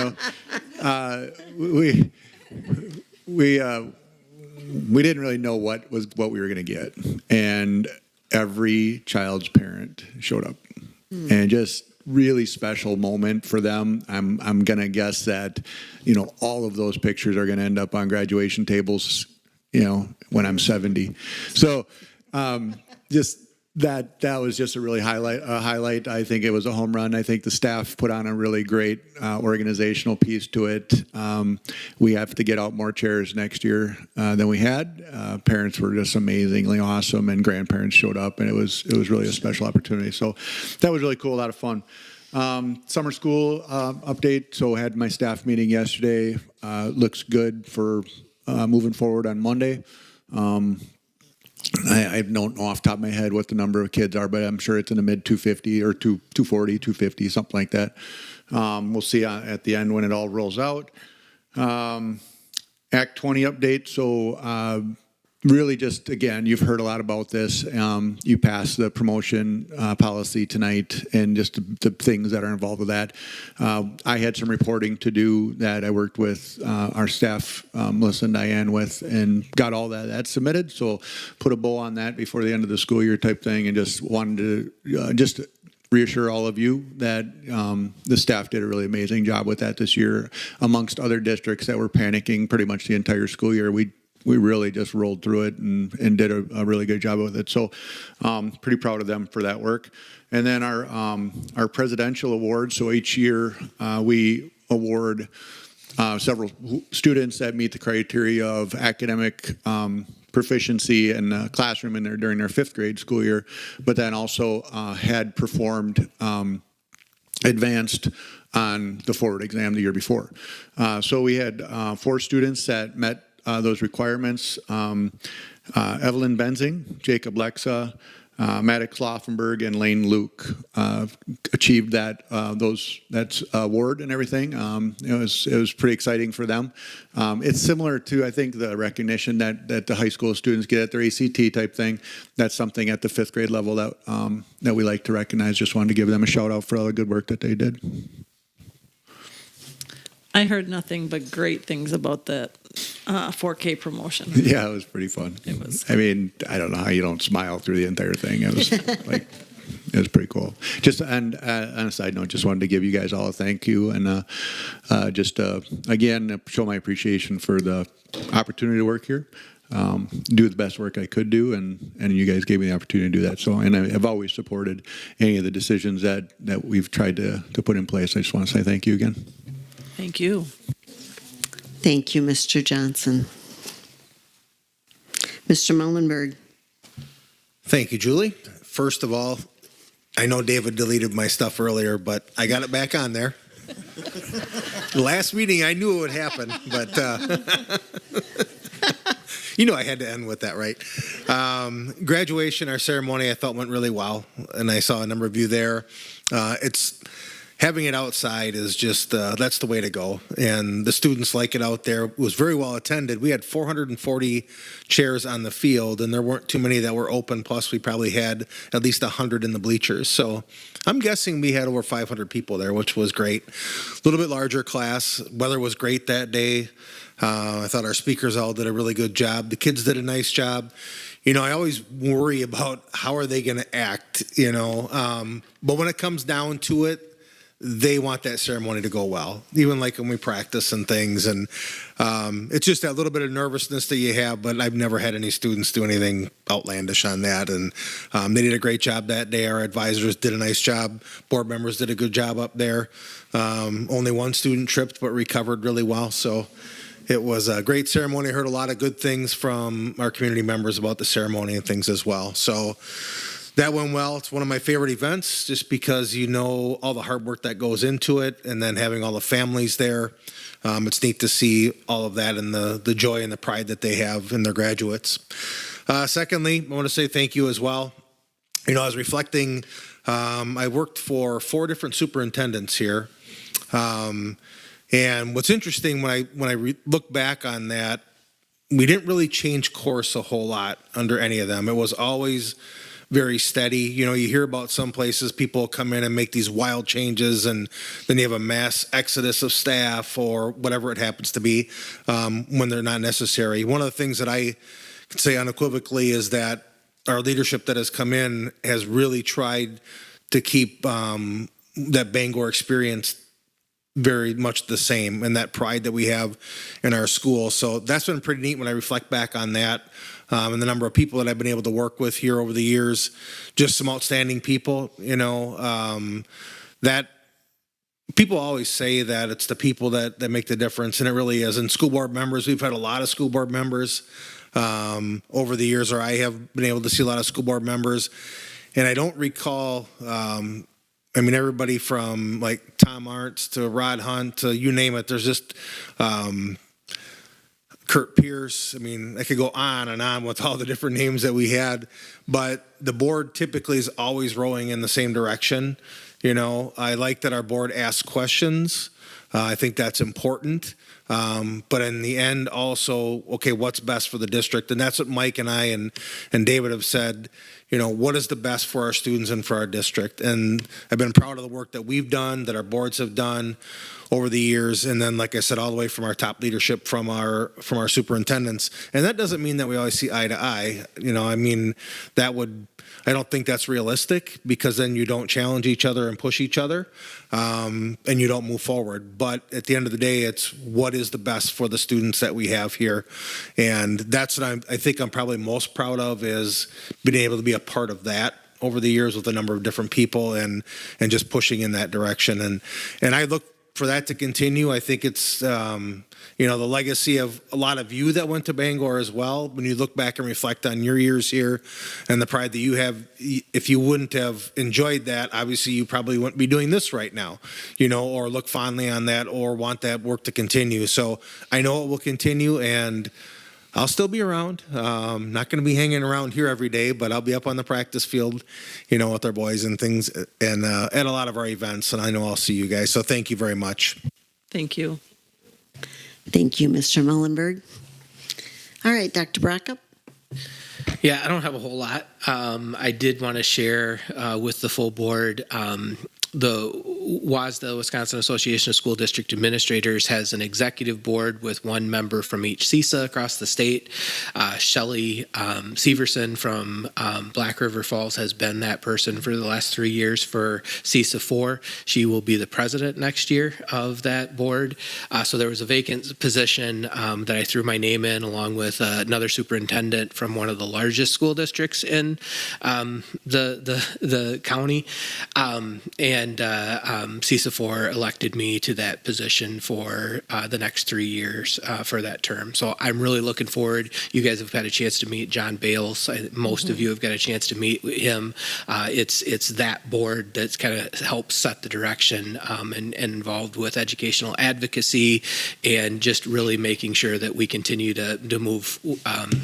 didn't really know what we were going to get, and every child's parent showed up, and just really special moment for them. I'm going to guess that, all of those pictures are going to end up on graduation tables, when I'm 70. So, just that was just a really highlight. I think it was a home run. I think the staff put on a really great organizational piece to it. We have to get out more chairs next year than we had. Parents were just amazingly awesome, and grandparents showed up, and it was really a special opportunity. So that was really cool, a lot of fun. Summer school update. So I had my staff meeting yesterday. Looks good for moving forward on Monday. I don't know off the top of my head what the number of kids are, but I'm sure it's in the mid 250 or 240, 250, something like that. We'll see at the end when it all rolls out. Act 20 update. So really just, again, you've heard a lot about this. You passed the promotion policy tonight, and just the things that are involved with that. I had some reporting to do that I worked with our staff, Melissa and Diane, with, and got all that submitted. So put a bow on that before the end of the school year type thing, and just wanted to just reassure all of you that the staff did a really amazing job with that this year. Amongst other districts that were panicking pretty much the entire school year, we really just rolled through it and did a really good job with it. So pretty proud of them for that work. And then our presidential awards. So each year we award several students that meet the criteria of academic proficiency in the classroom during their 5th grade school year, but then also had performed advanced on the forward exam the year before. So we had 4 students that met those requirements. Evelyn Benzing, Jacob Lexa, Maddox Laufenberg, and Lane Luke achieved that award and everything. It was pretty exciting for them. It's similar to, I think, the recognition that the high school students get at their ACT type thing. That's something at the 5th grade level that we like to recognize. Just wanted to give them a shout out for all the good work that they did.
I heard nothing but great things about that 4K promotion.
Yeah, it was pretty fun.
It was.
I mean, I don't know how you don't smile through the entire thing. It was like, it was pretty cool. Just and on a side note, just wanted to give you guys all a thank you and again show my appreciation for the opportunity to work here. Do the best work I could do, and you guys gave me the opportunity to do that. So, and I have always supported any of the decisions that we've tried to put in place. I just want to say thank you again.
Thank you.
Thank you, Mr. Johnson. Mr. Mullenberg.
Thank you, Julie. First of all, I know David deleted my stuff earlier, but I got it back on there. Last meeting, I knew it would happen, but you know I had to end with that, right? Graduation, our ceremony, I thought went really well, and I saw a number of you there. Having it outside is just, that's the way to go. And the students like it out there. It was very well attended. We had 440 chairs on the field, and there weren't too many that were open. Plus, we probably had at least 100 in the bleachers. So I'm guessing we had over 500 people there, which was great. A little bit larger class. Weather was great that day. I thought our speakers all did a really good job. The kids did a nice job. You know, I always worry about how are they going to act, you know. But when it comes down to it, they want that ceremony to go well, even like when we practice and things. And it's just that little bit of nervousness that you have, but I've never had any students do anything outlandish on that. And they did a great job that day. Our advisors did a nice job. Board members did a good job up there. Only one student tripped, but recovered really well. So it was a great ceremony. I heard a lot of good things from our community members about the ceremony and things as well. So that went well. It's one of my favorite events just because you know all the hard work that goes into it, and then having all the families there. It's neat to see all of that and the joy and the pride that they have in their graduates. Secondly, I want to say thank you as well. You know, I was reflecting, I worked for 4 different superintendents here. And what's interesting when I look back on that, we didn't really change course a whole lot under any of them. It was always very steady. You know, you hear about some places people come in and make these wild changes, and then you have a mass exodus of staff or whatever it happens to be when they're not necessary. One of the things that I can say unequivocally is that our leadership that has come in has really tried to keep that Bangor experience very much the same, and that pride that we have in our school. So that's been pretty neat when I reflect back on that. And the number of people that I've been able to work with here over the years, just some outstanding people, you know, that people always say that it's the people that make the difference, and it really is. And school board members, we've had a lot of school board members over the years, or I have been able to see a lot of school board members. And I don't recall, I mean, everybody from like Tom Arntz to Rod Hunt to you name it, there's just Kurt Pierce. I mean, I could go on and on with all the different names that we had, but the board typically is always rowing in the same direction. You know, I like that our board asks questions. I think that's important. But in the end, also, okay, what's best for the district? And that's what Mike and I and David have said. You know, what is the best for our students and for our district? And I've been proud of the work that we've done, that our boards have done over the years. And then, like I said, all the way from our top leadership, from our superintendents. And that doesn't mean that we always see eye to eye. You know, I mean, I don't think that's realistic, because then you don't challenge each other and push each other, and you don't move forward. But at the end of the day, it's what is the best for the students that we have here. And that's what I think I'm probably most proud of, is being able to be a part of that over the years with a number of different people and just pushing in that direction. And I look for that to continue. I think it's, you know, the legacy of a lot of you that went to Bangor as well. When you look back and reflect on your years here and the pride that you have, if you wouldn't have enjoyed that, obviously you probably wouldn't be doing this right now, you know, or look fondly on that or want that work to continue. So I know it will continue, and I'll still be around. Not going to be hanging around here every day, but I'll be up on the practice field, you know, with our boys and things, and at a lot of our events. And I know I'll see you guys. So thank you very much.
Thank you.
Thank you, Mr. Mullenberg. All right, Dr. Brockup.
Yeah, I don't have a whole lot. I did want to share with the full board the WASDA, Wisconsin Association of School District Administrators, has an executive board with one member from each CISA across the state. Shelley Severson from Black River Falls has been that person for the last 3 years for CISA 4. She will be the president next year of that board. So there was a vacant position that I threw my name in, along with another superintendent from one of the largest school districts in the county. CISA 4 elected me to that position for the next 3 years for that term. So I'm really looking forward. You guys have had a chance to meet John Bales. Most of you have got a chance to meet him. It's that board that's kind of helped set the direction and involved with educational advocacy and just really making sure that we continue to move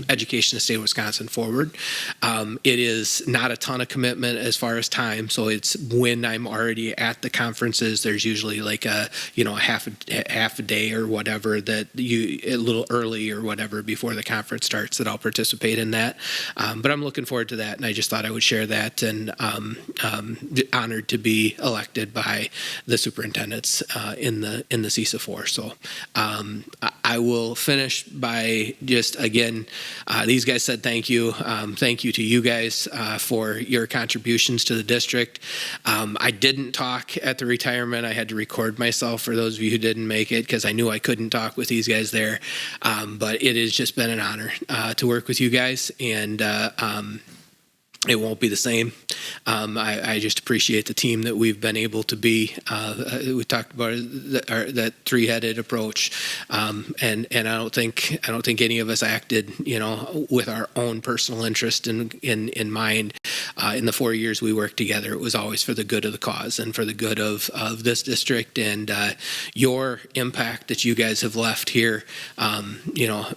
education in the state of Wisconsin forward. It is not a ton of commitment as far as time, so it's when I'm already at the conferences, there's usually like a half a day or whatever that a little early or whatever before the conference starts that I'll participate in that. But I'm looking forward to that, and I just thought I would share that, and honored to be elected by the superintendents in the CISA 4. So I will finish by just again, these guys said thank you. Thank you to you guys for your contributions to the district. I didn't talk at the retirement. I had to record myself for those of you who didn't make it because I knew I couldn't talk with these guys there. But it has just been an honor to work with you guys, and it won't be the same. I just appreciate the team that we've been able to be. We talked about that three-headed approach, and I don't think any of us acted, with our own personal interest in mind. In the 4 years we worked together, it was always for the good of the cause and for the good of this district, and your impact that you guys have left here,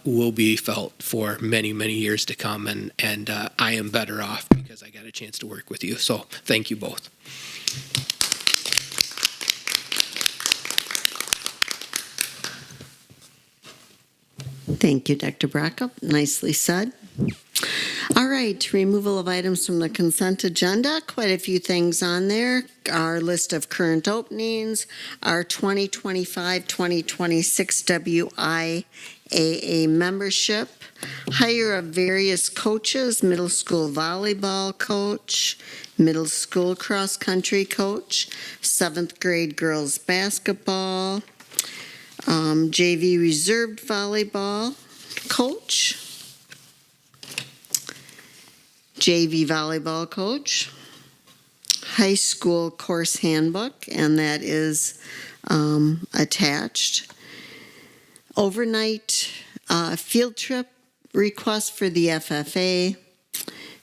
will be felt for many, many years to come, and I am better off because I got a chance to work with you. So thank you both.
Thank you, Dr. Brackup. Nicely said. All right, removal of items from the consent agenda. Quite a few things on there. Our list of current openings, our 2025-2026 WIAA membership, hire of various coaches, middle school volleyball coach, middle school cross-country coach, 7th grade girls basketball, JV reserved volleyball coach, JV volleyball coach, high school course handbook, and that is attached. Overnight field trip request for the FFA,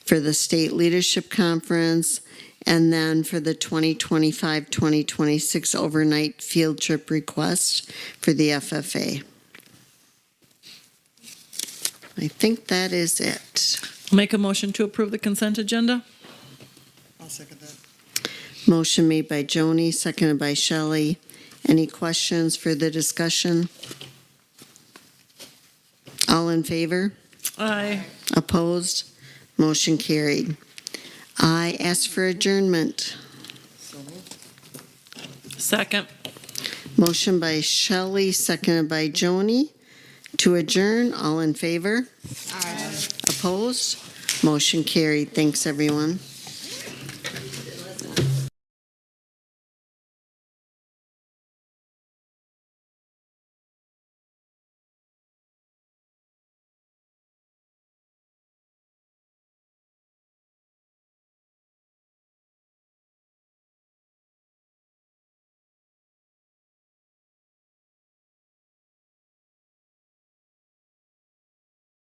for the State Leadership Conference, and then for the 2025-2026 overnight field trip request for the FFA. I think that is it.
Make a motion to approve the consent agenda.
I'll second that.
Motion made by Joni, seconded by Shelley. Any questions for the discussion? All in favor?
Aye.
Opposed? Motion carried. I ask for adjournment.
So moved.
Second.
Motion by Shelley, seconded by Joni. To adjourn, all in favor? Aye. Opposed? Motion carried. Thanks, everyone.